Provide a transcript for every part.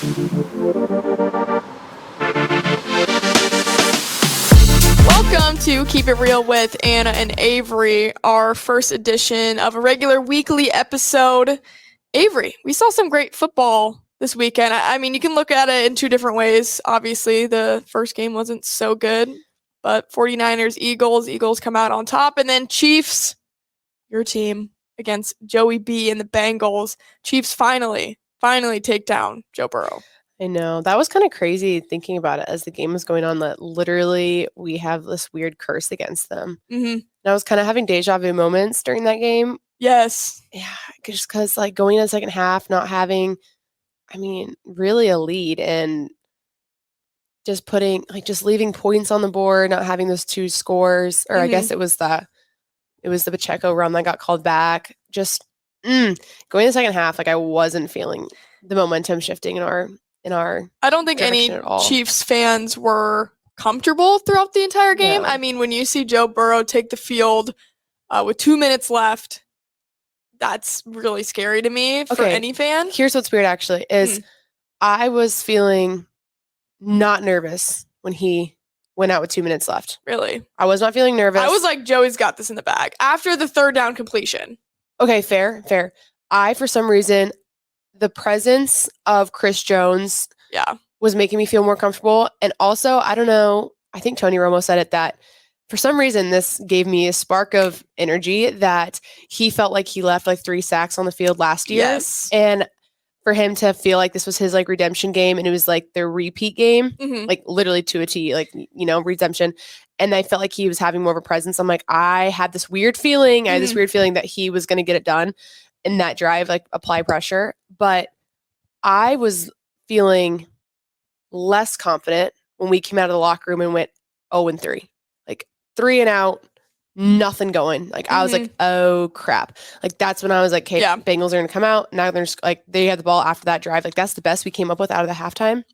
Welcome to Keep It Real with Ana and Avarie, our first edition of a regular weekly episode. Avery, we saw some great football this weekend. I mean, you can look at it in two different ways. Obviously, the first game wasn't so good, but 49ers, Eagles come out on top. And then Chiefs, your team, against Joey B and the Bengals. Chiefs finally take down Joe Burrow. I know. That was kind of crazy thinking about it as the game was going on, that literally we have this weird curse against them. Mm-hmm. And I was kind of having deja vu moments during that game. Yes. Yeah, just because like going in the second half, not having, really a lead and just just leaving points on the board, not having those two scores, or I guess it was the Pacheco run that got called back. Just going in the second half, like I wasn't feeling the momentum shifting in our I don't think any Chiefs fans were comfortable throughout the entire game. No. I mean, when you see Joe Burrow take the field with 2 minutes left, that's really scary to me for any fan. Here's what's weird, actually, is I was feeling not nervous when he went out with 2 minutes left. Really? I was not feeling nervous. I was like, Joey's got this in the bag. After the third down completion. Okay, fair. For some reason, the presence of Chris Jones was making me feel more comfortable. And also, I don't know, I think Tony Romo said it, that for some reason, this gave me a spark of energy that he felt like he left like 3 sacks on the field last year. Yes. And for him to feel like this was his like redemption game, and it was like their repeat game, like literally to a T, like, redemption. And I felt like he was having more of a presence. I'm like, I had this weird feeling. I had this weird feeling that he was going to get it done in that drive, like apply pressure. But I was feeling less confident when we came out of the locker room and went 0-3, like 3 and out, nothing going. Like I was like, oh crap. Like that's when I was like, okay, Bengals are going to come out. Now they're just like, they had the ball after that drive. Like that's the best we came up with out of the halftime.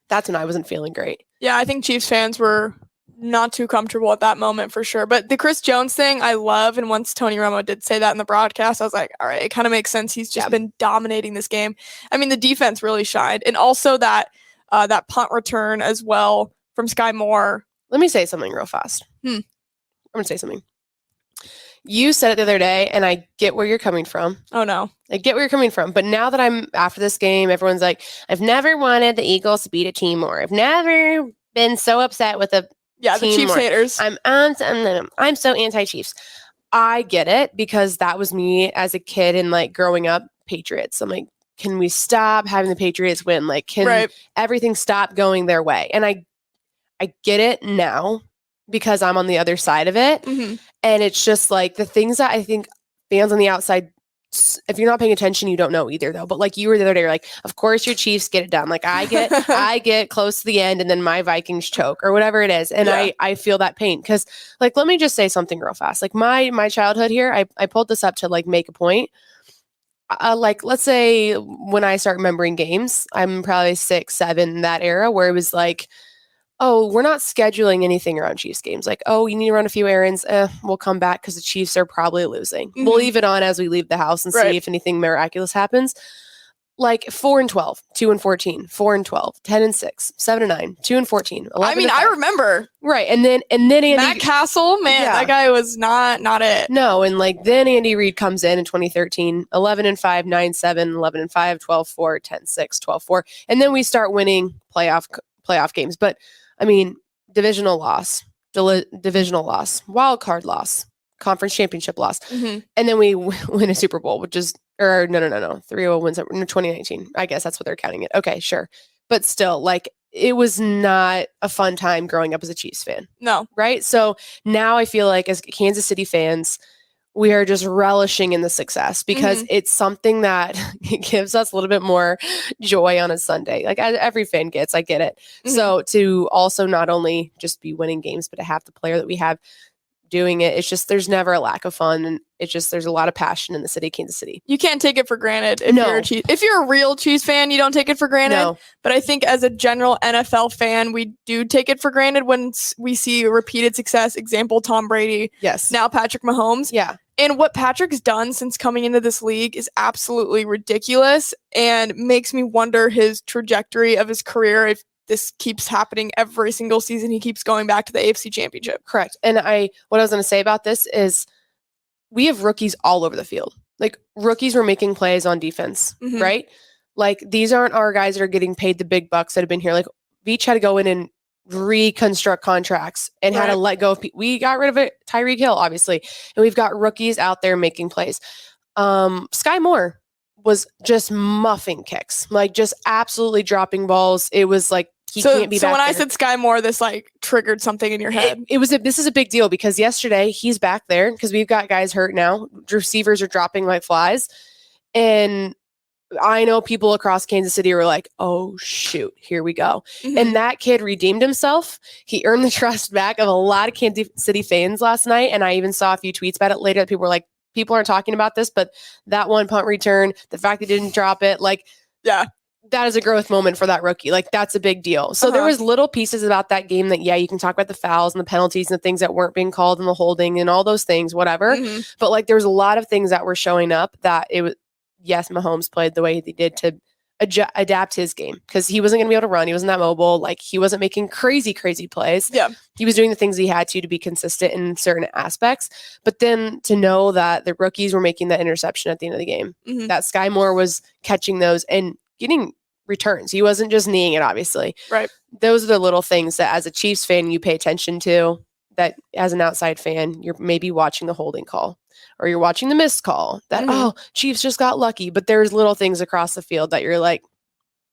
That's when I wasn't feeling great. Yeah, I think Chiefs fans were not too comfortable at that moment for sure. But the Chris Jones thing, I love. And once Tony Romo did say that in the broadcast, I was like, all right, it kind of makes sense. He's just been dominating this game. I mean, the defense really shined. And also that punt return as well from Sky Moore. Let me say something real fast. I'm going to say something. You said it the other day, and I get where you're coming from. Oh, no. I get where you're coming from. But now that I'm after this game, everyone's like, I've never wanted the Eagles to beat a team more. I've never been so upset with a the Chiefs haters. I'm so anti-Chiefs. I get it, because that was me as a kid and like growing up Patriots. I'm like, can we stop having the Patriots win? Like, can everything stop going their way? And I get it now because I'm on the other side of it. And it's just like the things that I think fans on the outside, if you're not paying attention, you don't know either, though. But like you were the other day, you're like, of course your Chiefs get it done. Like I get close to the end and then my Vikings choke or whatever it is. And I feel that pain because, like, let me just say something real fast. Like my childhood here, I pulled this up to like make a point. Like, let's say when I start remembering games, I'm probably 6, 7, that era where it was like, oh, we're not scheduling anything around Chiefs games. Like, oh, you need to run a few errands. We'll come back because the Chiefs are probably losing. We'll leave it on as we leave the house and see if anything miraculous happens. Like 4-12, 2-14, 4-12, 10-6, 7-9, 2-14. I mean, I remember. Right. And then Andy, Matt Castle, man, that guy was not it. No. And like then Andy Reid comes in 2013, 11-5, 9-7, 11-5, 12-4, 10-6, 12-4. And then we start winning playoff games. But I mean, divisional loss, wild card loss, conference championship loss. And then we win a Super Bowl, which is, or no. 3-0 wins in 2019. I guess that's what they're counting it. Okay, sure. But still, like, it was not a fun time growing up as a Chiefs fan. No. Right? So now I feel like as Kansas City fans, we are just relishing in the success because it's something that gives us a little bit more joy on a Sunday. Like every fan gets, I get it. So to also not only just be winning games, but to have the player that we have doing it, it's just, there's never a lack of fun. And it's just, there's a lot of passion in the city of Kansas City. You can't take it for granted. If you're a real Chiefs fan, you don't take it for granted. No. But I think as a general NFL fan, we do take it for granted when we see repeated success. Example, Tom Brady. Yes. Now Patrick Mahomes. Yeah. And what Patrick's done since coming into this league is absolutely ridiculous and makes me wonder his trajectory of his career if this keeps happening every single season. He keeps going back to the AFC Championship. Correct. And what I was going to say about this is we have rookies all over the field. Like, rookies were making plays on defense, right? Like, these aren't our guys that are getting paid the big bucks that have been here. Like, Veach had to go in and reconstruct contracts and had to let go of people. We got rid of it, Tyreek Hill, obviously, and we've got rookies out there making plays. Sky Moore was just muffing kicks, like just absolutely dropping balls. It was like he can't be back So when there. I said Sky Moore, this like triggered something in your head. This is a big deal because yesterday he's back there because we've got guys hurt now. Receivers are dropping like flies, and I know people across Kansas City were like, oh, shoot, here we go. And that kid redeemed himself. He earned the trust back of a lot of Kansas City fans last night. And I even saw a few tweets about it later that people were like, people aren't talking about this, but that one punt return, the fact he didn't drop it, like, yeah, that is a growth moment for that rookie. Like, that's a big deal. So there was little pieces about that game that, yeah, you can talk about the fouls and the penalties and the things that weren't being called and the holding and all those things, whatever. But like, there was a lot of things that were showing up that it was, yes, Mahomes played the way he did to adapt his game because he wasn't going to be able to run. He wasn't that mobile. Like, he wasn't making crazy plays. Yeah. He was doing the things he had to be consistent in certain aspects. But then to know that the rookies were making that interception at the end of the game, that Sky Moore was catching those and getting returns. He wasn't just kneeing it, obviously. Right. Those are the little things that as a Chiefs fan, you pay attention to, that as an outside fan, you're maybe watching the holding call. Or you're watching the missed call that, oh, Chiefs just got lucky. But there's little things across the field that you're like,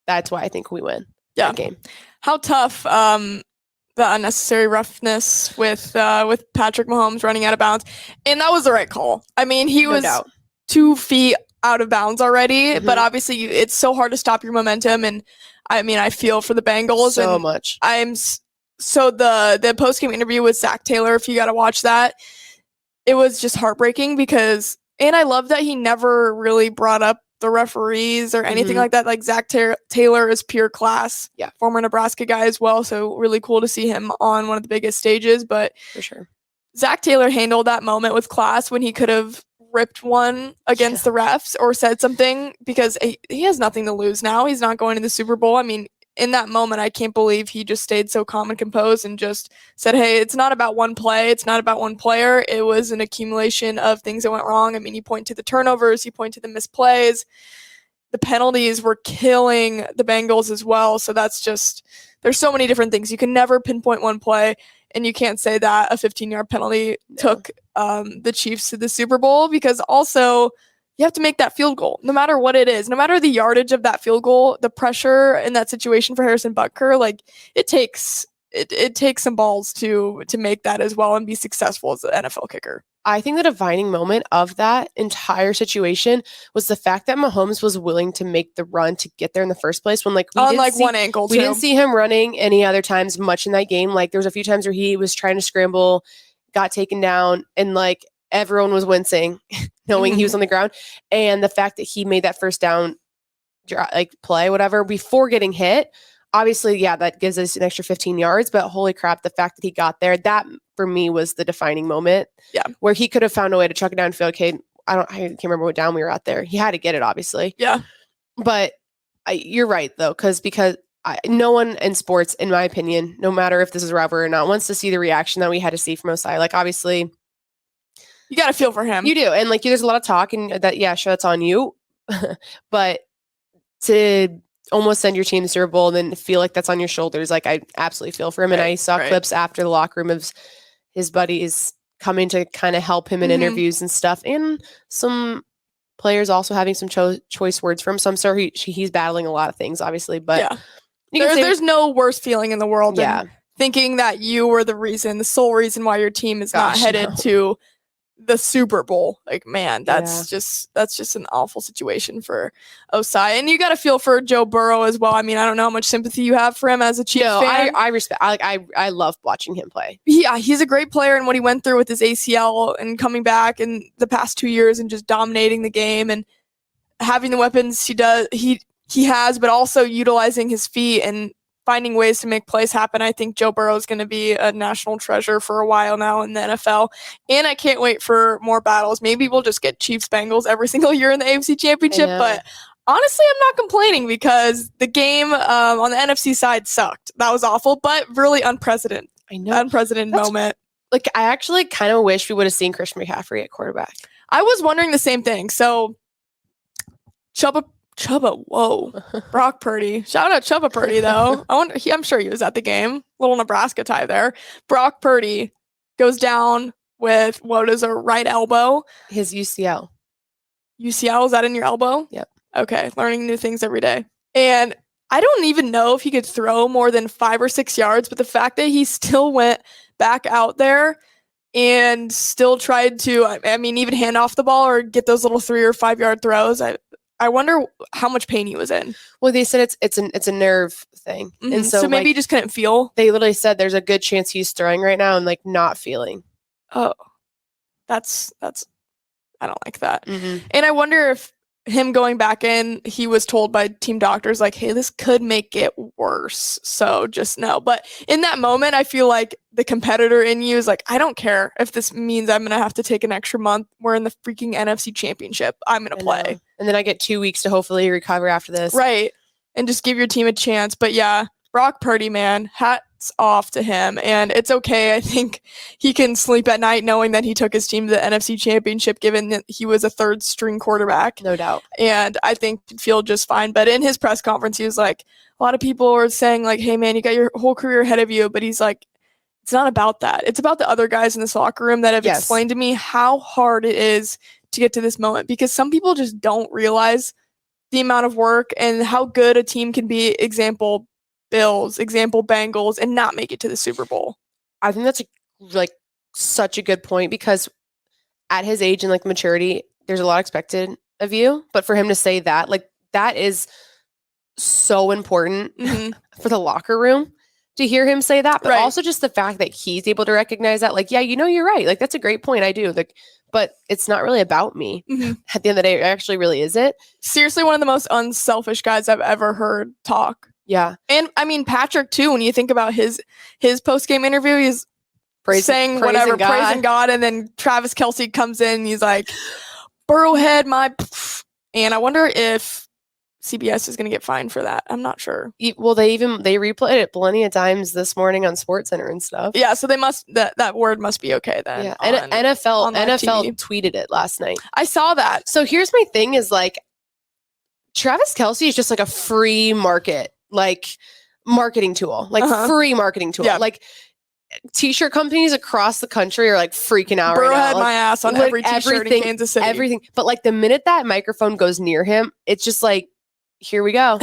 that's why I think we win that game. How tough the unnecessary roughness with Patrick Mahomes running out of bounds. And that was the right call. I mean, he was 2 feet out of bounds already. But obviously, it's so hard to stop your momentum. And I mean, I feel for the Bengals. So much. So the post-game interview with Zach Taylor, if you got to watch that, it was just heartbreaking because, and I love that he never really brought up the referees or anything like that. Like, Zach Taylor is pure class. Yeah. Former Nebraska guy as well. So really cool to see him on one of the biggest stages. But for sure, Zach Taylor handled that moment with class when he could have ripped one against the refs or said something because he has nothing to lose now. He's not going to the Super Bowl. I mean, in that moment, I can't believe he just stayed so calm and composed and just said, hey, it's not about one play. It's not about one player. It was an accumulation of things that went wrong. I mean, you point to the turnovers, you point to the misplays. The penalties were killing the Bengals as well. So that's just, there's so many different things. You can never pinpoint one play, and you can't say that a 15-yard penalty took the Chiefs to the Super Bowl because also you have to make that field goal, no matter what it is, no matter the yardage of that field goal, the pressure in that situation for Harrison Butker, like it takes some balls to make that as well and be successful as an NFL kicker. I think the defining moment of that entire situation was the fact that Mahomes was willing to make the run to get there in the first place. When like one ankle, we didn't see him running any other times much in that game. Like there was a few times where he was trying to scramble, got taken down, and like everyone was wincing, knowing he was on the ground. And the fact that he made that first down, like play, whatever, before getting hit, obviously, yeah, that gives us an extra 15 yards. But holy crap, the fact that he got there, that for me was the defining moment. Yeah, where he could have found a way to chuck it downfield. Okay, I can't remember what down we were at there. He had to get it, obviously. Yeah, but you're right though, because no one in sports, in my opinion, no matter if this is a rivalry or not, wants to see the reaction that we had to see from Osai. Like obviously. You got to feel for him. You do. And like, there's a lot of talk and that, yeah, sure, that's on you. But to almost send your team to the Super Bowl and then feel like that's on your shoulders, like I absolutely feel for him. And I saw clips after the locker room of his buddies coming to kind of help him in interviews and stuff. And some players also having some choice words for him. So I'm sorry he's battling a lot of things, obviously. But there's no worse feeling in the world than thinking that you were the sole reason why your team is not headed to the Super Bowl. Like, man, that's just an awful situation for Osai. And you got to feel for Joe Burrow as well. I mean, I don't know how much sympathy you have for him as a Chiefs fan. I respect. I love watching him play. Yeah, he's a great player, and what he went through with his ACL and coming back in the past 2 years and just dominating the game and having the weapons he has, but also utilizing his feet and finding ways to make plays happen. I think Joe Burrow is going to be a national treasure for a while now in the NFL. And I can't wait for more battles. Maybe we'll just get Chiefs Bengals every single year in the AFC Championship. But honestly, I'm not complaining because the game on the NFC side sucked. That was awful, but really unprecedented. I know. Unprecedented moment. Like, I actually kind of wish we would have seen Christian McCaffrey at quarterback. I was wondering the same thing. So, Chubba, whoa. Brock Purdy. Shout out Chubba Purdy, though. I'm sure he was at the game. Little Nebraska tie there. Brock Purdy goes down with what is a right elbow. His UCL. UCL, is that in your elbow? Yep. Okay, learning new things every day. And I don't even know if he could throw more than 5 or 6 yards, but the fact that he still went back out there and still tried to, I mean, even hand off the ball or get those little 3 or 5 yard throws. I wonder how much pain he was in. Well, they said it's a nerve thing, and so maybe he just couldn't feel. They literally said there's a good chance he's throwing right now and like not feeling. Oh, that's I don't like that. Mm-hmm. And I wonder if him going back in, he was told by team doctors like, hey, this could make it worse. So just know. But in that moment, I feel like the competitor in you is like, I don't care if this means I'm going to have to take an extra month. We're in the freaking NFC Championship. I'm going to play. And then I get 2 weeks to hopefully recover after this. Right. And just give your team a chance. But yeah, Brock Purdy, man, hats off to him. And it's okay. I think he can sleep at night knowing that he took his team to the NFC Championship, given that he was a third string quarterback. No doubt. And I think he'd feel just fine. But in his press conference, he was like, a lot of people were saying like, hey man, you got your whole career ahead of you. But he's like, it's not about that. It's about the other guys in this locker room that have explained to me how hard it is to get to this moment, because some people just don't realize the amount of work and how good a team can be. Example Bills, example Bengals, and not make it to the Super Bowl. I think that's such a good point, because at his age and like maturity, there's a lot expected of you. But for him to say that, like, that is so important for the locker room to hear him say that. But also just the fact that he's able to recognize that, like, yeah, you're right. Like, that's a great point. I do. Like, but it's not really about me. At the end of the day, it actually really isn't. Seriously, one of the most unselfish guys I've ever heard talk. Yeah. And I mean, Patrick too, when you think about his post-game interview, he's praising God. And then Travis Kelce comes in and he's like, Burrowhead, and I wonder if CBS is going to get fined for that. I'm not sure. Well, they replayed it plenty of times this morning on SportsCenter and stuff. Yeah, so they must, that word must be okay then. Yeah, and NFL tweeted it last night. I saw that. So here's my thing is, like, Travis Kelce is just like a free market, like, marketing tool, like free marketing tool. Yeah. Like, t-shirt companies across the country are like freaking out right now. Had my ass on every t-shirt in Kansas City. Everything. But like the minute that microphone goes near him, it's just like, here we go.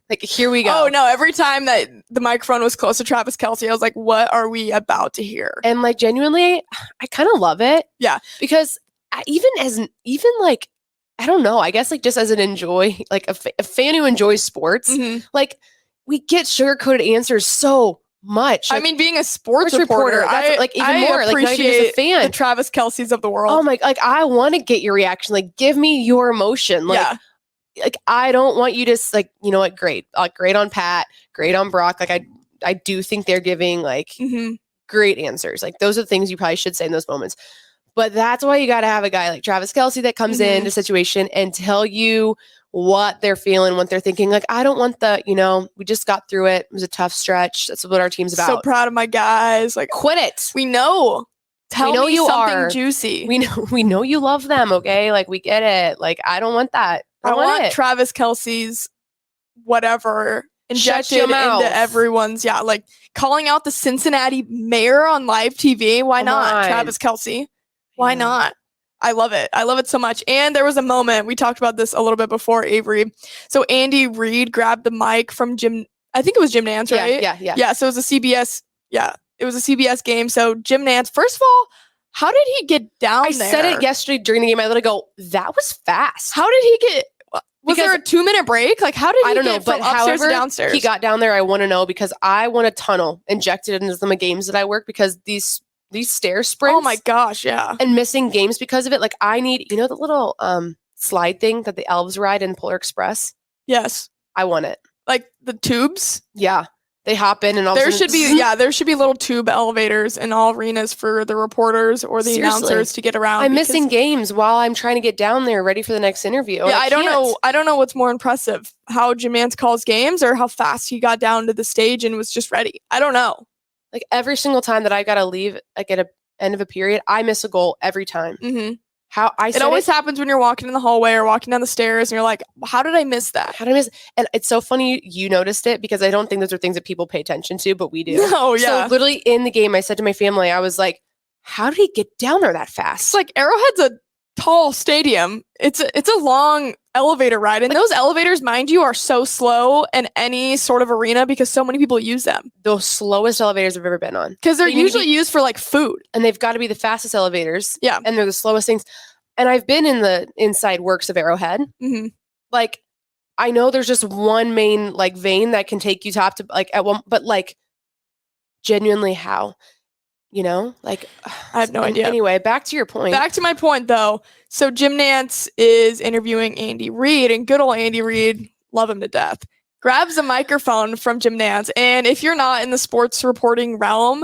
Like, here we go. Oh no, every time that the microphone was close to Travis Kelce, I was like, what are we about to hear? And like, genuinely, I kind of love it. Yeah. Because even like, I don't know, I guess like just as a fan who enjoys sports, like, we get sugar-coated answers so much. Like, I mean, being a sports reporter, I appreciate a fan. The Travis Kelce's of the world. Oh my, like, I want to get your reaction. Like, give me your emotion. Like, like, I don't want you to, like, you know what, great. Like, great on Pat, great on Brock. Like, I do think they're giving, like, great answers. Like, those are the things you probably should say in those moments. But that's why you got to have a guy like Travis Kelce that comes into a situation and tell you what they're feeling, what they're thinking. Like, I don't want we just got through it. It was a tough stretch. That's what our team's about. So proud of my guys. Like, quit it. We know. Tell me something juicy. We know you love them. Okay. Like, we get it. Like, I don't want that. I want Travis Kelce's whatever injected into everyone's, like, calling out the Cincinnati mayor on live TV. Why not? Travis Kelce. Why not? I love it. I love it so much. And there was a moment, we talked about this a little bit before, Avery. So Andy Reid grabbed the mic from Jim, I think it was Jim Nantz, right? Yeah. So it was a CBS, it was a CBS game. So Jim Nantz, first of all, how did he get down there? I said it yesterday during the game. I literally go, that was fast. How did he get, was there a 2-minute break? Like, how did he get from upstairs to downstairs? He got down there. I want to know, because I want a tunnel injected into some games that I work, because these stair sprints. Oh my gosh, yeah. And missing games because of it. Like, I need, the little slide thing that the elves ride in Polar Express? Yes. I want it. Like the tubes? Yeah. They hop in and all there should be little tube elevators in all arenas for the reporters or the announcers to get around. I'm missing games while I'm trying to get down there ready for the next interview. Yeah, I don't know what's more impressive, how Jim Nantz calls games or how fast he got down to the stage and was just ready. I don't know. Like every single time that I got to leave, like at a end of a period, I miss a goal every time. Mm-hmm. It always happens when you're walking in the hallway or walking down the stairs and you're like, how did I miss that? How did I miss? And it's so funny you noticed it because I don't think those are things that people pay attention to, but we do. Oh, yeah. So literally in the game, I said to my family, I was like, how did he get down there that fast? It's like Arrowhead's a tall stadium. It's a long elevator ride. And those elevators, mind you, are so slow in any sort of arena because so many people use them. The slowest elevators I've ever been on. Because they're usually used for like food. And they've got to be the fastest elevators. Yeah. And they're the slowest things. And I've been in the inside works of Arrowhead. Mm-hmm. Like, I know there's just one main like vein that can take you top to like at one, but like genuinely how? You know, like I have no idea. Anyway, back to your point. Back to my point, though. So Jim Nantz is interviewing Andy Reid, and good old Andy Reid, love him to death, grabs a microphone from Jim Nantz. And if you're not in the sports reporting realm,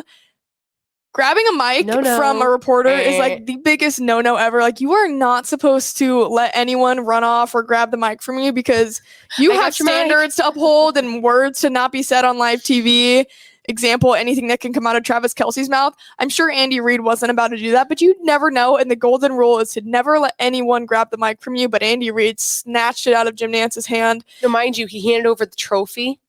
grabbing a mic from a reporter is like the biggest no-no ever. Like, you are not supposed to let anyone run off or grab the mic from you because you have standards to uphold and words to not be said on live TV. Example, anything that can come out of Travis Kelce's mouth. I'm sure Andy Reid wasn't about to do that, but you never know. And the golden rule is to never let anyone grab the mic from you. But Andy Reid snatched it out of Jim Nantz's hand. Now, mind you, he handed over the trophy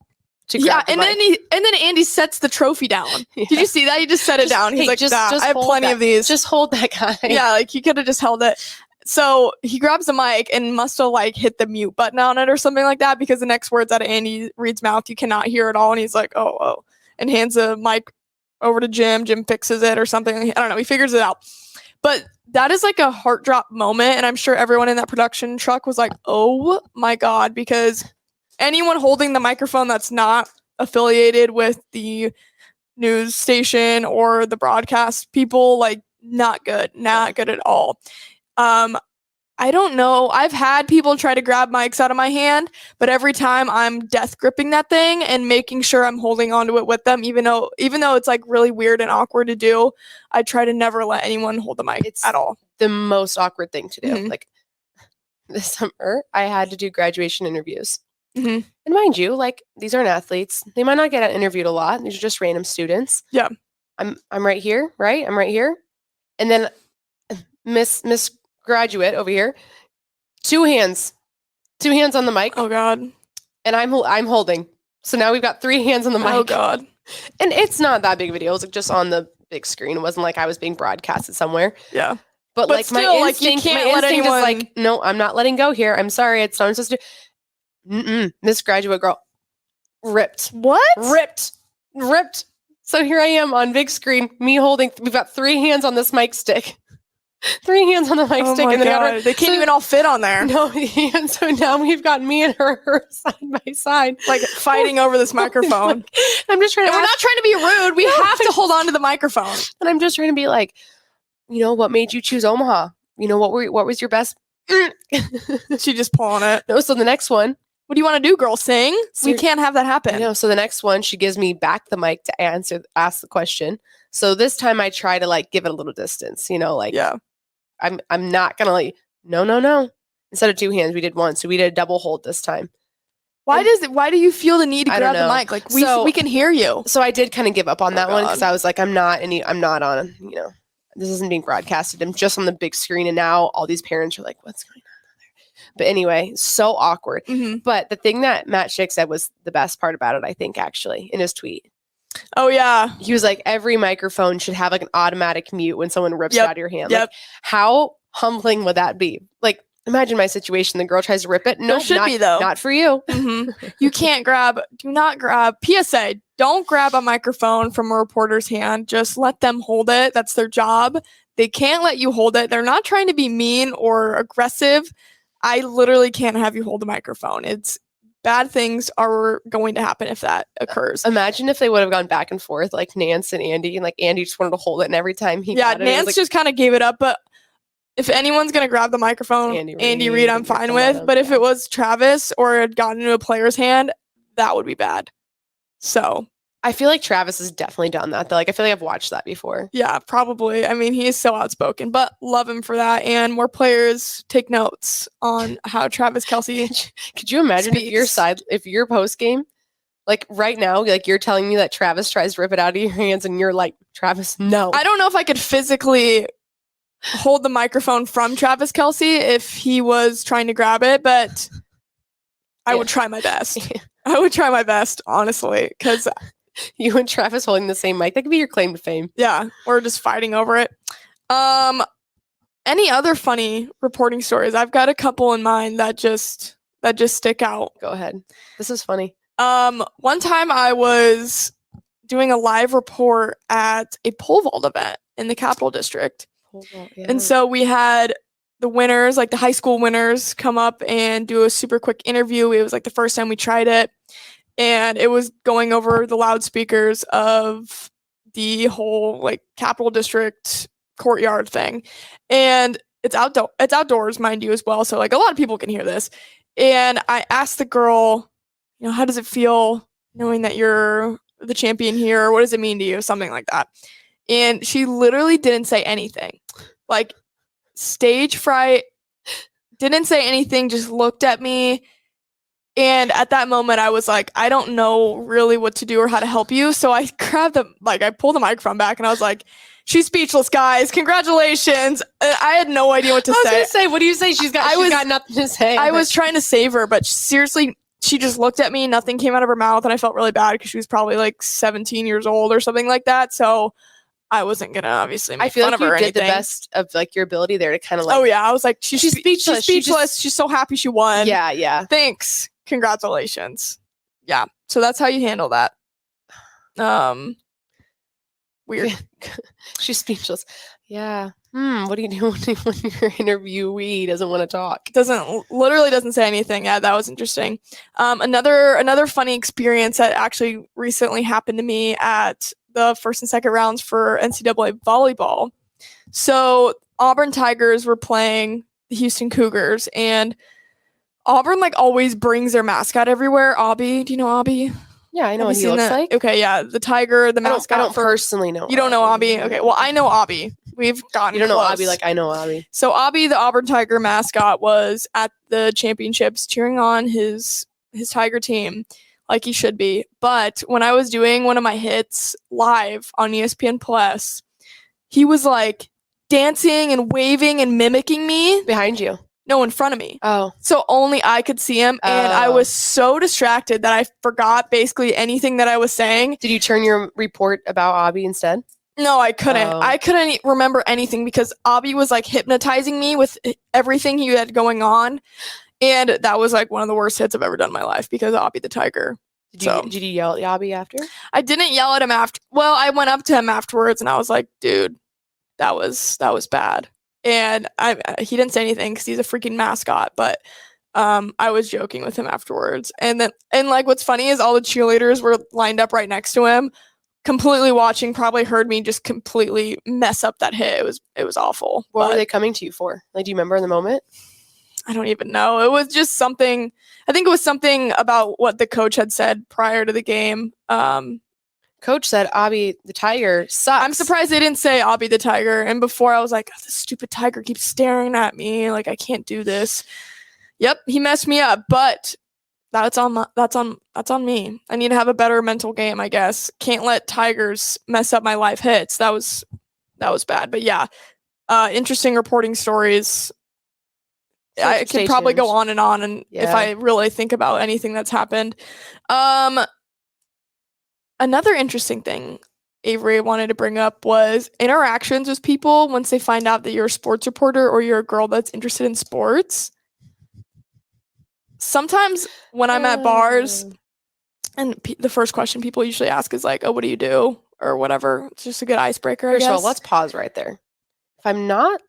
to grab the mic. Then Andy sets the trophy down. Yeah. Did you see that? He just set it down. He's like, just I have plenty of these. Just hold that guy. Yeah, like he could have just held it. So he grabs the mic and must have like hit the mute button on it or something like that because the next words out of Andy Reid's mouth you cannot hear at all. And he's like, oh. And hands the mic over to Jim. Jim fixes it or something. I don't know. He figures it out. But that is like a heart drop moment. And I'm sure everyone in that production truck was like, oh my God, because anyone holding the microphone that's not affiliated with the news station or the broadcast people, like not good at all. I don't know. I've had people try to grab mics out of my hand, but every time I'm death gripping that thing and making sure I'm holding onto it with them, even though it's like really weird and awkward to do, I try to never let anyone hold the mic at all. The most awkward thing to do. Mm-hmm. Like this summer, I had to do graduation interviews. Mm-hmm. And mind you, like these aren't athletes. They might not get interviewed a lot. These are just random students. Yeah. I'm right here, right? I'm right here. And then Miss Graduate over here, two hands on the mic. Oh God. And I'm holding. So now we've got 3 hands on the mic. Oh God. And it's not that big of a deal. It was like just on the big screen. It wasn't like I was being broadcasted somewhere. Yeah. But like still, my instinct, you can't let anyone... is like, no, I'm not letting go here. I'm sorry. It's not supposed to. Miss Graduate girl, ripped. What? Ripped. So here I am on big screen, me holding. We've got 3 hands on this mic stick. 3 hands on the mic stick. And then they can't even all fit on there. No, and so now we've got me and her side by side. Like fighting over this microphone. I'm just trying to... we're not trying to be rude. We have to hold on to the microphone. And I'm just trying to be like, what made you choose Omaha? What was your best... She just pulling it. No, so the next one... What do you want to do, girl? Sing? We can't have that happen. I know. So the next one, she gives me back the mic to ask the question. So this time I try to like give it a little distance, yeah. I'm not gonna like no. Instead of 2 hands, we did 1. So we did a double hold this time. Why do you feel the need to grab the mic? Like we can hear you. So I did kind of give up on that one because I was like, I'm not on, this isn't being broadcasted. I'm just on the big screen. And now all these parents are like, what's going on? But anyway, so awkward. Mm-hmm. But the thing that Matt Schick said was the best part about it, I think, actually, in his tweet. Oh, yeah. He was like, every microphone should have like an automatic mute when someone rips it out of your hand. Yep. Like, how humbling would that be? Like, imagine my situation. The girl tries to rip it. No, not for you. Mm-hmm. You can't do not grab. PSA, don't grab a microphone from a reporter's hand. Just let them hold it. That's their job. They can't let you hold it. They're not trying to be mean or aggressive. I literally can't have you hold the microphone. Bad things are going to happen if that occurs. Imagine if they would have gone back and forth like Nantz and Andy, and like Andy just wanted to hold it, and every time he got it, Nantz just kind of gave it up. But if anyone's gonna grab the microphone, Andy Reid, I'm fine with. But if it was Travis or it got into a player's hand, that would be bad. So I feel like Travis has definitely done that, though. Like, I feel like I've watched that before. Yeah, probably. I mean, he is so outspoken, but love him for that. And more players take notes on how Travis Kelce. Could you imagine speaks. if your post game, like right now, like you're telling me that Travis tries to rip it out of your hands, and you're like, Travis, no. I don't know if I could physically hold the microphone from Travis Kelce if he was trying to grab it, but I would try my best. I would try my best, honestly, because you and Travis holding the same mic, that could be your claim to fame. Yeah, or just fighting over it. Any other funny reporting stories? I've got a couple in mind that just stick out. Go ahead. This is funny. One time I was doing a live report at a pole vault event in the Capital District. Yeah. And so we had the winners, like the high school winners, come up and do a super quick interview. It was like the first time we tried it. And it was going over the loudspeakers of the whole like Capital District courtyard thing. And it's outdoors, mind you, as well. So like a lot of people can hear this. And I asked the girl, how does it feel knowing that you're the champion here? What does it mean to you? Something like that. And she literally didn't say anything. Like, stage fright, didn't say anything, just looked at me. And at that moment, I was like, I don't know really what to do or how to help you. So I I pulled the microphone back and I was like, she's speechless, guys. Congratulations. And I had no idea what to say. I was going to say, what do you say? She's got nothing to say. I was trying to save her, but seriously, she just looked at me. Nothing came out of her mouth. And I felt really bad because she was probably like 17 years old or something like that. So I wasn't going to obviously make fun of her or anything. I feel like you did the best of like your ability there to kind of like. Oh, yeah. I was like, she's speechless. She's She's so happy she won. Yeah, yeah. Thanks. Congratulations. Yeah. So that's how you handle that. Weird. She's speechless. Yeah. What do you do when your interviewee doesn't want to talk? Literally doesn't say anything. Yeah, that was interesting. Another funny experience that actually recently happened to me at the first and second rounds for NCAA volleyball. So Auburn Tigers were playing the Houston Cougars, and Auburn like always brings their mascot everywhere. Abby, do you know Abby? Yeah, I know what he looks like. Okay, yeah, the tiger, the mascot. I don't personally know. You don't know Abby? Okay, well, I know Abby. We've gotten You don't close. know Abby like I know Abby. So Abby, the Auburn Tiger mascot, was at the championships cheering on his Tiger team like he should be. But when I was doing one of my hits live on ESPN Plus, he was like dancing and waving and mimicking me. Behind you. No, in front of me. Oh. So only I could see him. And I was so distracted that I forgot basically anything that I was saying. Did you turn your report about Abby instead? No, I couldn't. Oh. I couldn't remember anything because Abby was like hypnotizing me with everything he had going on. And that was like one of the worst hits I've ever done in my life because of Abby the Tiger. Did you yell at Abby after? I didn't yell at him after. Well, I went up to him afterwards and I was like, dude, that was bad. And he didn't say anything because he's a freaking mascot, but I was joking with him afterwards. And like what's funny is all the cheerleaders were lined up right next to him, completely watching, probably heard me just completely mess up that hit. It was awful. What were they coming to you for? Like, do you remember in the moment? I don't even know. It was just something. I think it was something about what the coach had said prior to the game. Coach said Abby the Tiger sucks. I'm surprised they didn't say Abby the Tiger. And before I was like, oh, this stupid tiger keeps staring at me. Like, I can't do this. Yep, he messed me up. But that's on me. I need to have a better mental game, I guess. Can't let tigers mess up my live hits. That was bad. But yeah, interesting reporting stories. So I could probably go on and if I really think about anything that's happened. Another interesting thing Avery wanted to bring up was interactions with people once they find out that you're a sports reporter or you're a girl that's interested in sports. Sometimes when I'm at bars and the first question people usually ask is like, oh, what do you do? Or whatever. It's just a good icebreaker, I guess. First of all, let's pause right there. If I'm not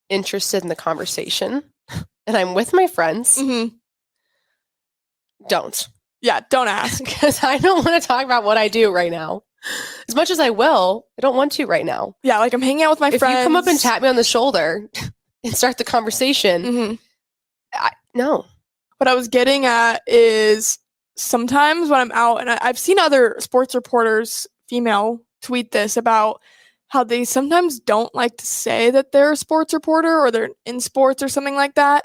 interested in the conversation and I'm with my friends, don't. Yeah, don't ask. Because I don't want to talk about what I do right now. As much as I will, I don't want to right now. Yeah, like I'm hanging out with my friends. If you come up and tap me on the shoulder and start the conversation, no. What I was getting at is sometimes when I'm out, and I've seen other sports reporters, female, tweet this about how they sometimes don't like to say that they're a sports reporter or they're in sports or something like that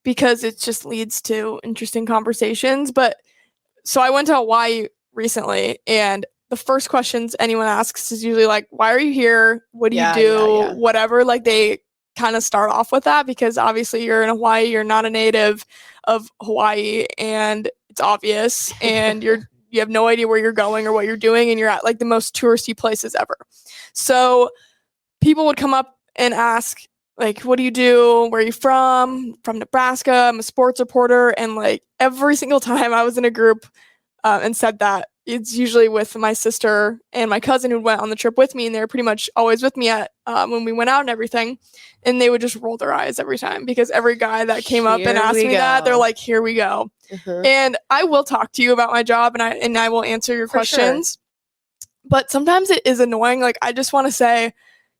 because it just leads to interesting conversations. But so I went to Hawaii recently, and the first questions anyone asks is usually like, why are you here? What do you do? Whatever. Like they kind of start off with that because obviously you're in Hawaii, you're not a native of Hawaii, and it's obvious, and you have no idea where you're going or what you're doing, and you're at like the most touristy places ever. So people would come up and ask, like, what do you do? Where are you from? From Nebraska. I'm a sports reporter. And like every single time I was in a group and said that, it's usually with my sister and my cousin who went on the trip with me, and they were pretty much always with me at when we went out and everything. And they would just roll their eyes every time because every guy that came up and asked me that, they're like, "Here we go." And I will talk to you about my job, and I will answer your questions. Sure. But sometimes it is annoying. Like I just want to say,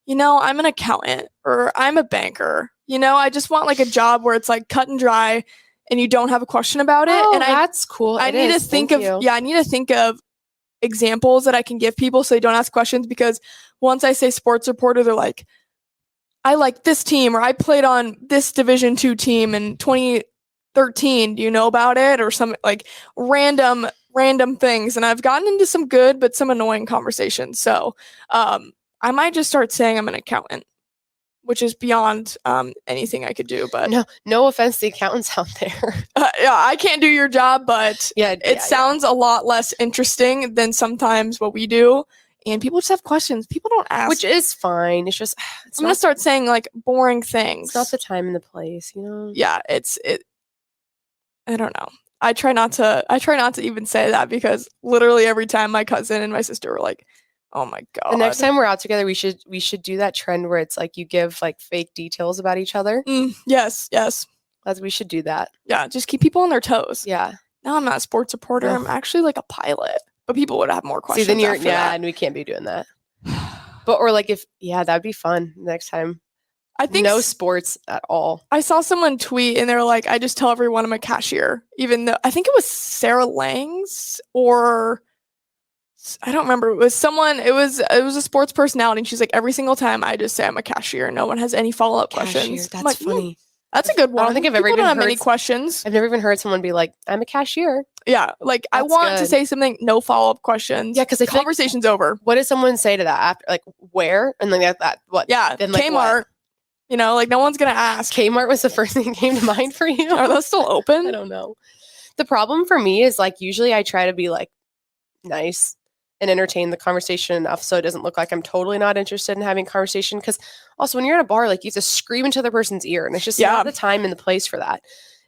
I'm an accountant or I'm a banker. I just want like a job where it's like cut and dry, and you don't have a question about it. And that's cool. I need to think of examples that I can give people so they don't ask questions, because once I say sports reporter, they're like, I like this team, or I played on this Division II team in 2013. Do you know about it? Or some like random things. And I've gotten into some good but some annoying conversations. So I might just start saying I'm an accountant, which is beyond anything I could do. But no offense to accountants out there. I can't do your job, but it sounds a lot less interesting than sometimes what we do. And people just have questions. People don't ask. Which is fine. It's just, I'm going to start saying like boring things. It's not the time and the place, Yeah, I don't know. I try not to even say that, because literally every time my cousin and my sister were like, oh my God. The next time we're out together, we should do that trend where it's like you give like fake details about each other. Yes. We should do that. Yeah, just keep people on their toes. Yeah. Now I'm not a sports reporter. I'm actually like a pilot. But people would have more questions. See, then and we can't be doing that. But or like that'd be fun next time. I think no sports at all. I saw someone tweet and they're like, I just tell everyone I'm a cashier. Even though I think it was Sarah Langs, or I don't remember. It was someone. It was a sports personality, and she's like, every single time I just say I'm a cashier, no one has any follow-up questions. That's like, funny. That's a good one. I don't think I've ever even heard many questions. I've never even heard someone be like, I'm a cashier. Yeah, like I want to say something, no follow-up questions. Yeah, because the conversation's over. What does someone say to that after? Like, where? And then that what? Yeah, then like Kmart. What? Like no one's gonna ask. Kmart was the first thing that came to mind for you. Are those still open? I don't know. The problem for me is like usually I try to be like nice and entertain the conversation enough so it doesn't look like I'm totally not interested in having conversation. Because also when you're in a bar, like you have to scream into the person's ear, and it's just not the time and the place for that.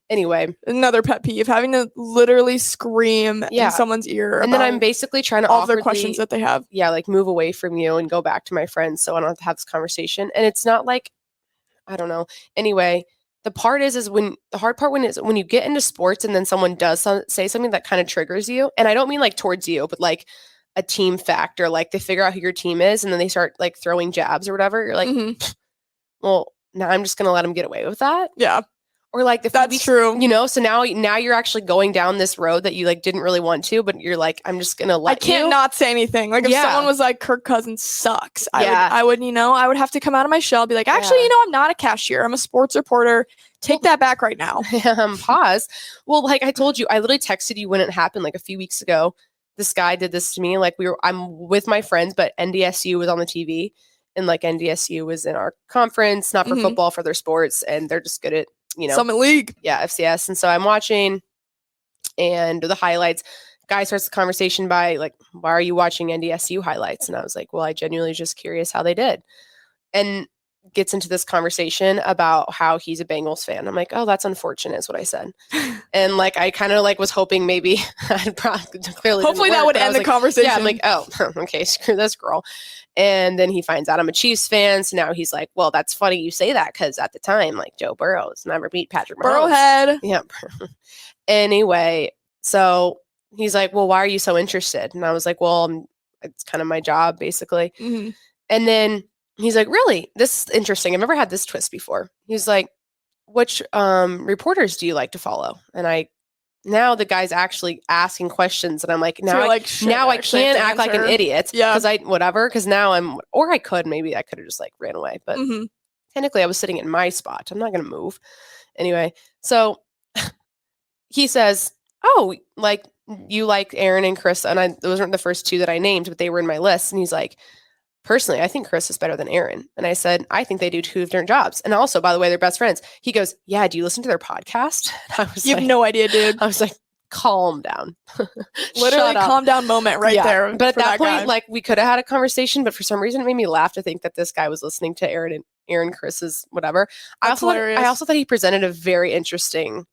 Anyway, another pet peeve, having to literally scream in someone's ear. And then I'm basically trying to all their questions that they have. Yeah, like move away from you and go back to my friends so I don't have to have this conversation. And it's not like, I don't know. Anyway, the part is when the hard part when you get into sports and then someone does say something that kind of triggers you. And I don't mean like towards you, but like a team factor, like they figure out who your team is and then they start like throwing jabs or whatever. You're like, well, now I'm just going to let them get away with that. Yeah. Or like that's true. So now you're actually going down this road that you like didn't really want to, but you're like, I'm just going to let you. I can't not say anything. Like if someone was like, Kirk Cousins sucks, I would I would have to come out of my shell, be like, actually, I'm not a cashier. I'm a sports reporter. Take that back right now. Pause. Well, like I told you, I literally texted you when it happened like a few weeks ago. This guy did this to me. Like I'm with my friends, but NDSU was on the TV, and like NDSU was in our conference, not for football, for their sports, and they're just good at, Summit League. Yeah, FCS. And so I'm watching and the highlights. Guy starts the conversation by like, why are you watching NDSU highlights? And I was like, well, I genuinely just curious how they did. And gets into this conversation about how he's a Bengals fan. I'm like, oh, that's unfortunate is what I said. And like, I kind of like was hoping maybe I'd probably clearly hopefully that would end the conversation. Yeah, I'm like, oh, okay, screw this girl. And then he finds out I'm a Chiefs fan. So now he's like, well, that's funny you say that, because at the time, like Joe Burrow's never beat Patrick Mahomes. Burrowhead. Yeah. Anyway, so he's like, well, why are you so interested? And I was like, well, it's kind of my job, basically. And then he's like, really? This is interesting. I've never had this twist before. He's like, which reporters do you like to follow? And I now the guy's actually asking questions, and I'm like, So you're like, shit, now I actually have can't to act like an answer. idiot. Yeah. Because now or I could have just like ran away, but technically I was sitting in my spot. I'm not going to move. Anyway, so he says, oh, like, you like Aaron and Chris, and those weren't the first two that I named, but they were in my list. And he's like, personally, I think Chris is better than Aaron. And I said, I think they do two different jobs. And also, by the way, they're best friends. He goes, yeah, do you listen to their podcast? And I was You have no idea, dude. I was like, calm down. Literally calm down moment there. But at that point, guy. like, we could have had a conversation, but for some reason it made me laugh to think that this guy was listening to Aaron Chris's whatever. That's hilarious. I also thought he presented a very interesting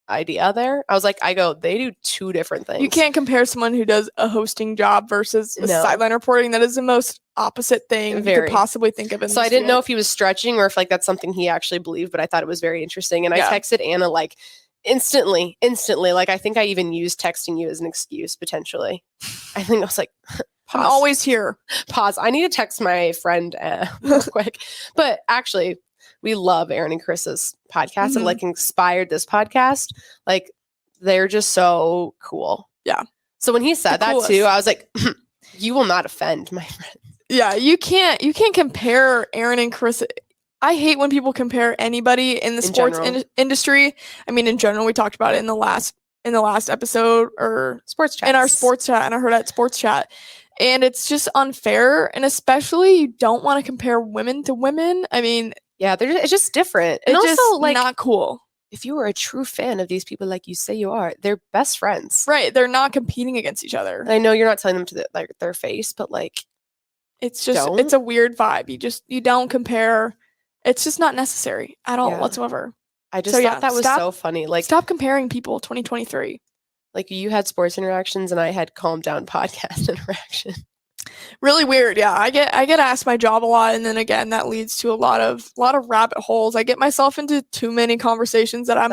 idea there. I was like, they do two different things. You can't compare someone who does a hosting job versus a sideline reporting. That is the most opposite thing you could possibly think of. So I didn't know if he was stretching or if like that's something he actually believed, but I thought it was very interesting. And I texted Anna like instantly. Like, I think I even used texting you as an excuse potentially. I think I was like, I'm always here. Pause. I need to text my friend real quick. But actually, we love Aaron and Chris's podcast and like inspired this podcast. Like, they're just so cool. Yeah. So when he said that too, I was like, you will not offend my friend. Yeah, you can't compare Aaron and Chris. I hate when people compare anybody in the sports industry. I mean, in general, we talked about it in the last episode or sports chat, in our sports chat, and I heard at sports chat. And it's just unfair. And especially you don't want to compare women to women. I mean, yeah, it's just different. And it's also just like not cool. If you were a true fan of these people like you say you are, they're best friends. Right. They're not competing against each other. And I know you're not telling them to their face, but like, it's just, it's a weird vibe. You don't compare. It's just not necessary at all whatsoever. I just thought that was so funny. Like, stop comparing people 2023. Like, you had sports interactions and I had calm down podcast interaction. Really weird. Yeah. I get asked my job a lot. And then again, that leads to a lot of rabbit holes. I get myself into too many conversations that I'm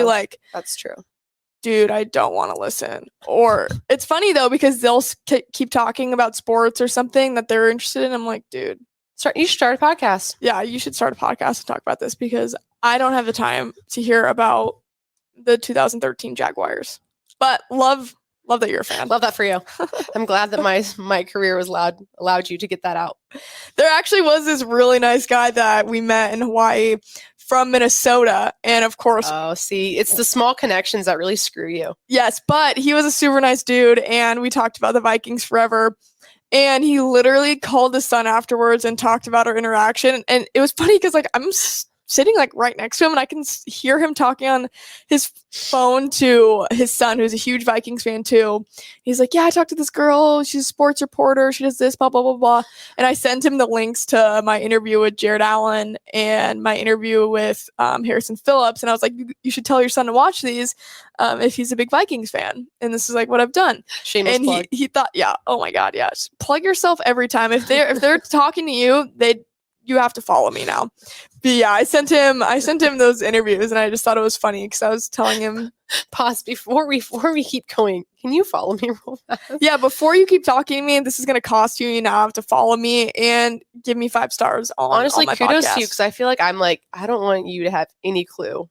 like, that's true. Dude, I don't want to listen. Or it's funny though, because they'll keep talking about sports or something that they're interested in. I'm like, dude, you should start a podcast. Yeah, you should start a podcast and talk about this because I don't have the time to hear about the 2013 Jaguars. But love that you're a fan. Love that for you. I'm glad that my career was allowed you to get that out. There actually was this really nice guy that we met in Hawaii from Minnesota. And of course, it's the small connections that really screw you. Yes, but he was a super nice dude. And we talked about the Vikings forever. And he literally called his son afterwards and talked about our interaction. And it was funny because like I'm sitting like right next to him and I can hear him talking on his phone to his son, who's a huge Vikings fan too. He's like, yeah, I talked to this girl. She's a sports reporter. She does this, blah, blah, blah, blah. And I sent him the links to my interview with Jared Allen and my interview with Harrison Phillips. And I was like, you should tell your son to watch these if he's a big Vikings fan. And this is like what I've done. Shameless plug. He thought, yeah, oh my God, yeah. Just plug yourself every time. If they're talking to you, you have to follow me now. But yeah, I sent him those interviews and I just thought it was funny because I was telling him, pause before we keep going. Can you follow me real fast? Yeah, before you keep talking to me, this is going to cost you. You now have to follow me and give me 5 stars on honestly, my kudos podcast. to you because I feel like I don't want you to have any clue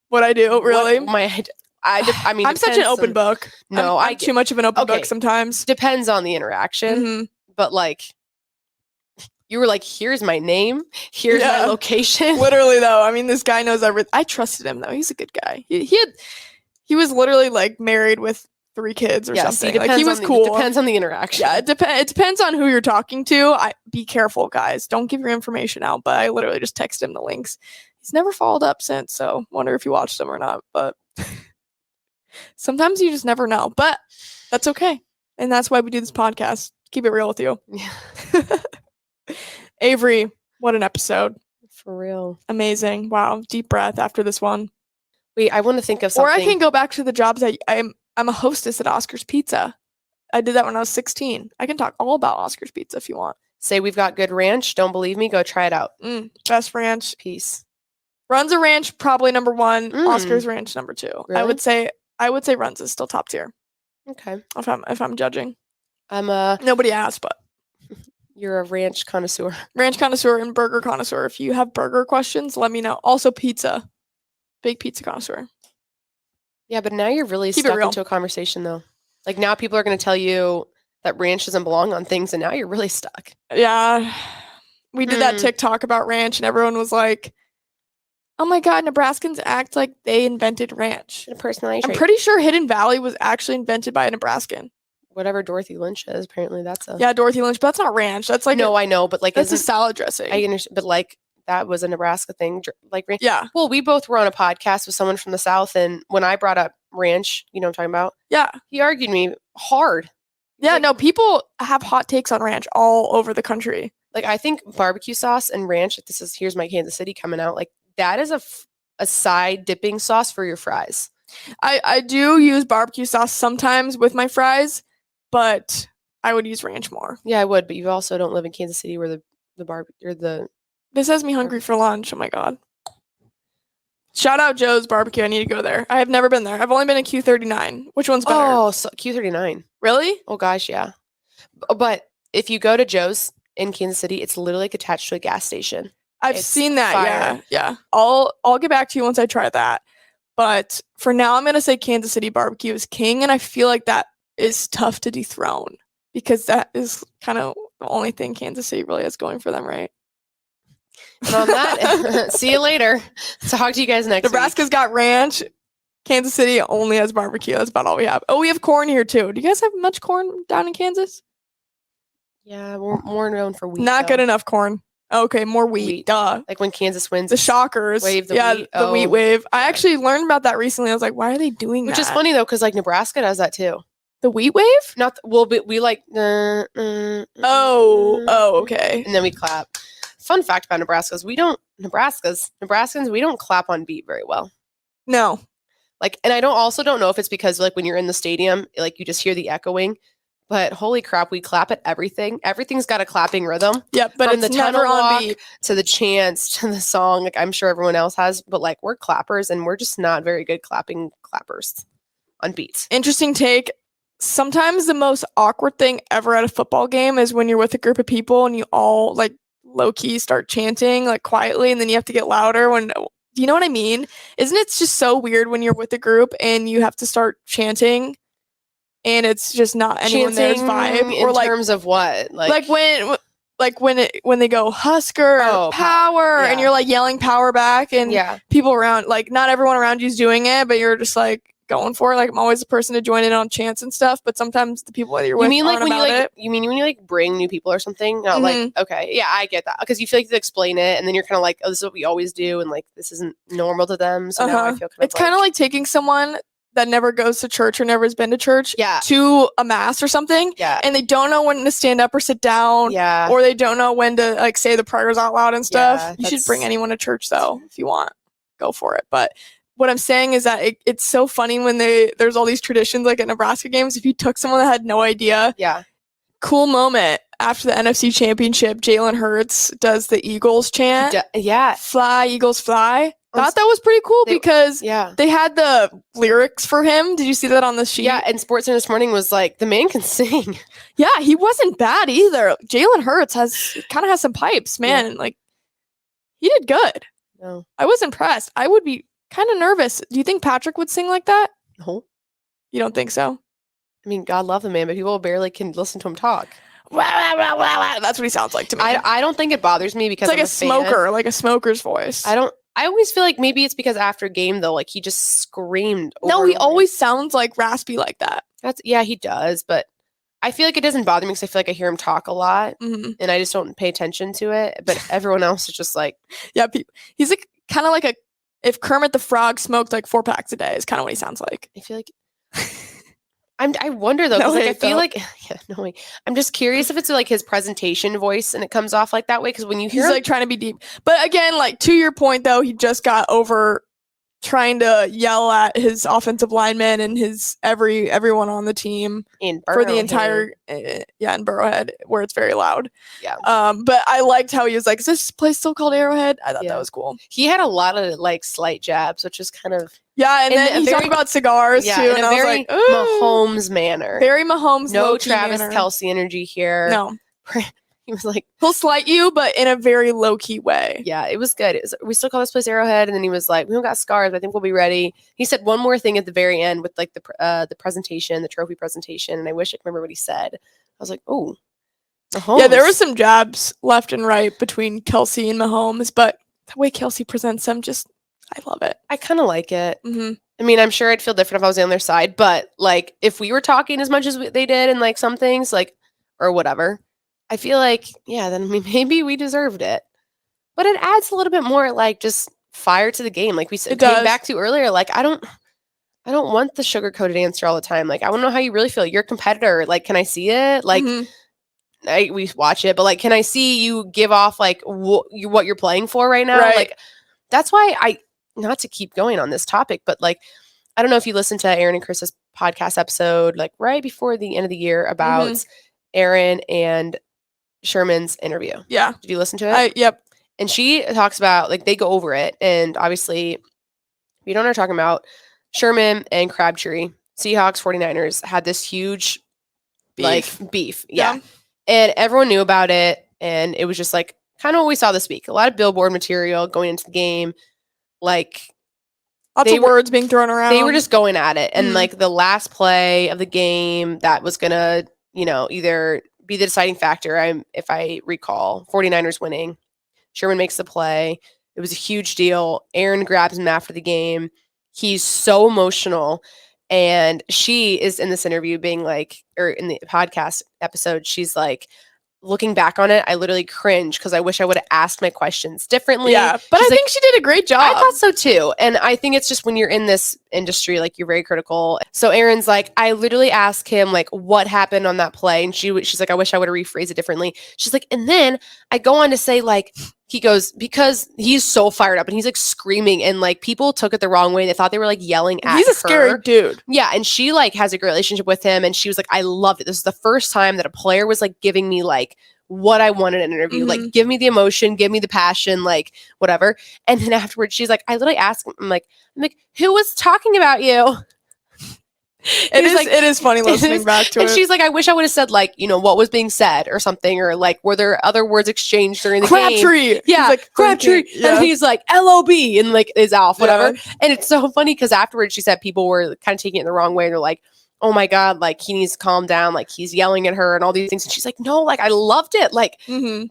what I do. Really? I mean, I'm such an open book. No, I'm too much of an open book sometimes. Depends on the interaction, but like. You were like, here's my name. Here's my location. Literally, though. I mean, this guy knows everything. I trusted him, though. He's a good guy. He was literally, like, married with 3 kids or something. Like, he was cool. It depends on the interaction. Yeah, it depends on who you're talking to. Be careful, guys. Don't give your information out. But I literally just texted him the links. He's never followed up since, so wonder if you watched them or not. But sometimes you just never know. But that's okay. And that's why we do this podcast. Keep it real with you. Yeah. Averie, what an episode. For real. Amazing. Wow. Deep breath after this one. Wait, I want to think of something. Or I can go back to the jobs I'm a hostess at Oscar's Pizza. I did that when I was 16. I can talk all about Oscar's Pizza if you want. Say we've got good ranch. Don't believe me? Go try it out. Best ranch. Peace. Runza Ranch, probably number 1. Oscar's Ranch, number 2. Really? I would say Runza's still top tier. Okay. If I'm judging. Nobody asked, but you're a ranch connoisseur. Ranch connoisseur and burger connoisseur. If you have burger questions, let me know. Also pizza. Big pizza connoisseur. Yeah, but now you're really Keep it stuck real. into a conversation, though. Like, now people are going to tell you that ranch doesn't belong on things, and now you're really stuck. Yeah. We did that TikTok about ranch, and everyone was like, oh my God, Nebraskans act like they invented ranch. A personality trait. I'm pretty sure Hidden Valley was actually invented by a Nebraskan. Whatever Dorothy Lynch is, apparently that's a... Yeah, Dorothy Lynch, but that's not ranch. That's like... No, I know, but like... That's a salad dressing. I understand, but like, that was a Nebraska thing. Like, ranch. Yeah. Well, we both were on a podcast with someone from the South, and when I brought up ranch, you know what I'm talking about? Yeah. He argued me hard. Yeah, like, no, people have hot takes on ranch all over the country. Like, I think barbecue sauce and ranch, like here's my Kansas City coming out, like, that is a side dipping sauce for your fries. I do use barbecue sauce sometimes with my fries, but I would use ranch more. Yeah, I would, but you also don't live in Kansas City where This has me hungry for lunch. Oh my God. Shout out Joe's Barbecue. I need to go there. I have never been there. I've only been to Q39. Which one's better? Oh, so Q39. Really? Oh gosh, yeah. But if you go to Joe's in Kansas City, it's literally like attached to a gas station. I've seen that. Fire. Yeah. I'll get back to you once I try that. But for now, I'm going to say Kansas City barbecue is king. And I feel like that is tough to dethrone because that is kind of the only thing Kansas City really has going for them, right? And on that, see you later. Talk to you guys next Nebraska's week. got ranch. Kansas City only has barbecue. That's about all we have. Oh, we have corn here too. Do you guys have much corn down in Kansas? Yeah, we're more known for wheat. Not good enough corn. Okay, more wheat. Duh. Like when Kansas wins. The Shockers. Wave the yeah, wheat. the wheat wave. I actually learned about that recently. I was like, why are they doing that? Which is funny though, because like Nebraska does that too. The wheat wave? Not we like. Okay. And then we clap. Fun fact about Nebraskans, Nebraskans, we don't clap on beat very well. No. Like, and I don't know if it's because like when you're in the stadium, like you just hear the echoing. But holy crap, we clap at everything. Everything's got a clapping rhythm. Yep, but from it's the never tunnel on walk beat. to the chants to the song. Like I'm sure everyone else has, but like we're clappers and we're just not very good clappers on beats. Interesting take. Sometimes the most awkward thing ever at a football game is when you're with a group of people and you all like low-key start chanting like quietly and then you have to get louder when... Do you know what I mean? Isn't it just so weird when you're with a group and you have to start chanting and it's just not anyone there's vibe? Or like, in terms of what? Like when they go Husker power yeah. and you're like yelling power back and people around, like not everyone around you's doing it, but you're just like going for it. Like I'm always the person to join in on chants and stuff, but sometimes the people that you're with mean like aren't when about you like it. You mean when you like bring new people or something? Not like okay, yeah, I get that because you feel like you explain it and then you're kind of like, oh, this is what we always do, and like this isn't normal to them. So now I feel it's kind of like taking someone that never goes to church or never has been to church to a mass or something, and they don't know when to stand up or sit down, or they don't know when to like say the prayers out loud and stuff. You should bring anyone to church though if you want, go for it. But what I'm saying is that it's so funny when there's all these traditions like at Nebraska games. If you took someone that had no idea, cool moment after the NFC Championship, Jalen Hurts does the Eagles chant. Fly, Eagles, fly. Thought that was pretty cool because they had the lyrics for him. Did you see that on the sheet? Yeah, and SportsCenter this morning was like, the man can sing. Yeah, he wasn't bad either. Jalen Hurts kind of has some pipes, man. Yeah. Like, he did good. No. I was impressed. I would be kind of nervous. Do you think Patrick would sing like that? No. You don't think so? I mean, God love the man, but people barely can listen to him talk. That's what he sounds like to me. I don't think it bothers me because it's like a smoker, like a smoker's voice. I always feel like maybe it's because after game though, like he just screamed. No, he always sounds like raspy like that. He does, but I feel like it doesn't bother me because I feel like I hear him talk a lot, and I just don't pay attention to it. But everyone else is just like, he's like kind of like if Kermit the Frog smoked like 4 packs a day is kind of what he sounds like. I feel like. I wonder though, because I feel like I'm just curious if it's like his presentation voice and it comes off like that way. Because when you hear he's like trying to be deep, but again, like to your point though, he just got over trying to yell at his offensive linemen and his everyone on the team for the entire in Burrowhead where it's very loud. But I liked how he was like, is this place still called Arrowhead? I thought that was cool. He had a lot of like slight jabs, which is kind of and then he talked about cigars too, and I was like, Mahomes manner. Very Mahomes. No Travis Kelce energy here. No. He was like, he'll slight you, but in a very low-key way. Yeah, it was good. We still call this place Arrowhead. And then he was like, we don't got scars, but I think we'll be ready. He said one more thing at the very end with like the presentation, the trophy presentation. And I wish I could remember what he said. I was like, oh, Mahomes. Yeah, there were some jabs left and right between Kelce and Mahomes, but the way Kelce presents them, I love it. I kind of like it. Mm-hmm. I mean, I'm sure I'd feel different if I was on their side, but like if we were talking as much as they did and like some things like, or whatever, I feel like, yeah, then maybe we deserved it. But it adds a little bit more like just fire to the game. Like we said, came back to earlier, like I don't want the sugar-coated answer all the time. Like I want to know how you really feel. You're a competitor. Like, can I see it? Like we watch it, but like, can I see you give off like what you're playing for right now? Right. Like that's why not to keep going on this topic, but like, I don't know if you listened to Aaron and Chris's podcast episode, like right before the end of the year about Aaron and Sherman's interview. Yeah. Did you listen to it? Yep. And she talks about, like, they go over it. And obviously, if you don't know what I'm talking about, Sherman and Crabtree, Seahawks, 49ers, had this huge, beef. Yeah. And everyone knew about it. And it was just, like, kind of what we saw this week. A lot of billboard material going into the game. Like, lots of words being thrown around. They were just going at it. And, like, the last play of the game that was going to, either be the deciding factor, if I recall, 49ers winning. Sherman makes the play. It was a huge deal. Aaron grabs him after the game. He's so emotional. And she is in this interview being like, or in the podcast episode, she's like, looking back on it, I literally cringe because I wish I would have asked my questions differently. Yeah, but I think she did a great job. I thought so too. And I think it's just when you're in this industry, like you're very critical. So Aaron's like, I literally asked him like what happened on that play. And she's like, I wish I would have rephrased it differently. She's like, and then I go on to say like, he goes, because he's so fired up and he's like screaming and like people took it the wrong way. They thought they were like yelling at her. He's a scary dude. Yeah. And she like has a great relationship with him. And she was like, I loved it. This is the first time that a player was like giving me like what I wanted in an interview. Like, give me the emotion, give me the passion, like whatever. And then afterwards, she's like, I literally asked him, I'm like, who was talking about you? It is funny listening back to it. And she's like, I wish I would have said like, what was being said or something, or like, were there other words exchanged during the Crabtree. game? Yeah, like, Crabtree. Yeah. And he's like, LOB, and like is off, whatever. Yeah. And it's so funny because afterwards she said people were kind of taking it the wrong way. And they're like, oh my God, like he needs to calm down. Like he's yelling at her and all these things. And she's like, no, like I loved it. Like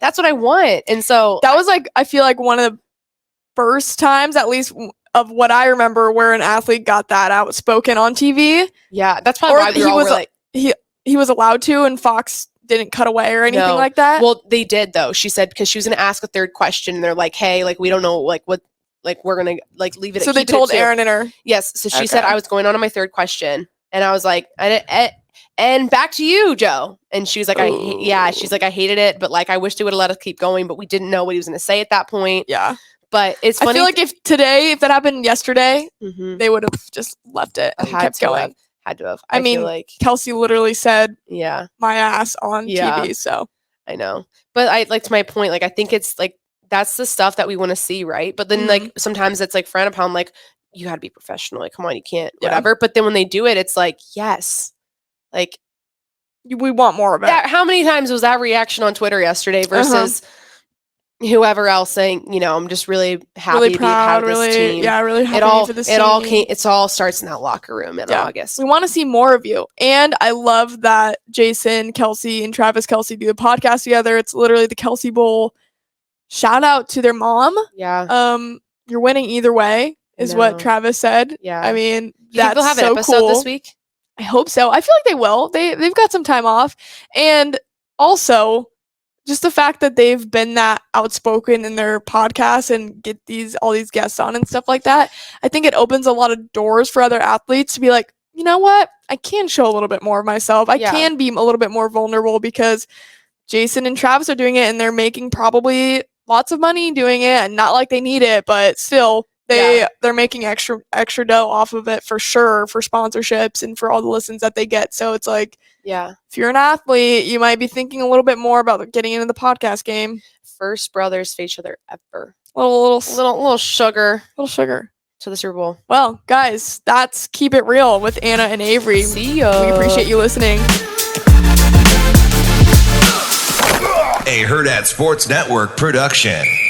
that's what I want. And so that was like, I feel like one of the first times, at least of what I remember, where an athlete got that outspoken on TV. Yeah, that's probably why we all were like, he was allowed to, and Fox didn't cut away or anything like that. Well, they did though. She said because she was going to ask a third question, and they're like, hey, like we don't know, like what, like we're gonna like leave it. So they told Aaron and her. Yes. So she said I was going on my third question, and I was like, and back to you, Joe. And she was like, she's like, I hated it, but like I wish they would have let us keep going, but we didn't know what he was going to say at that point. Yeah. But it's funny. I feel like if that happened yesterday, they would have just left it and kept going. Had to have. I mean, feel like Kelce literally said, my ass on TV. So I know. But I like to my point, like I think it's like that's the stuff that we want to see, right? But then like sometimes it's like frowned upon, like you got to be professional. Like, come on, you can't, whatever. But then when they do it, it's like, yes, like we want more of it. How many times was that reaction on Twitter yesterday versus whoever else saying, I'm just really happy really to proud, be part of this team. Yeah, really happy for this team. It all starts in that locker room in August. We want to see more of you. And I love that Jason Kelce and Travis Kelce do the podcast together. It's literally the Kelce Bowl. Shout out to their mom. Yeah. You're winning either way, is what Travis said. Yeah. I mean, that's they'll have an episode cool. this week? I hope so. I feel like they will. They've got some time off. And also, just the fact that they've been that outspoken in their podcast and get all these guests on and stuff like that, I think it opens a lot of doors for other athletes to be like, you know what? I can show a little bit more of myself. I can be a little bit more vulnerable because Jason and Travis are doing it and they're making probably lots of money doing it, and not like they need it, but still they're making extra dough off of it for sure, for sponsorships and for all the listens that they get. So it's like, if you're an athlete, you might be thinking a little bit more about getting into the podcast game. First brothers face each other ever. Little sugar. Little sugar. To the Super Bowl. Well, guys, that's Keep It Real with Ana and Avarie. See ya. We appreciate you listening. A Hurrdat Sports Network production.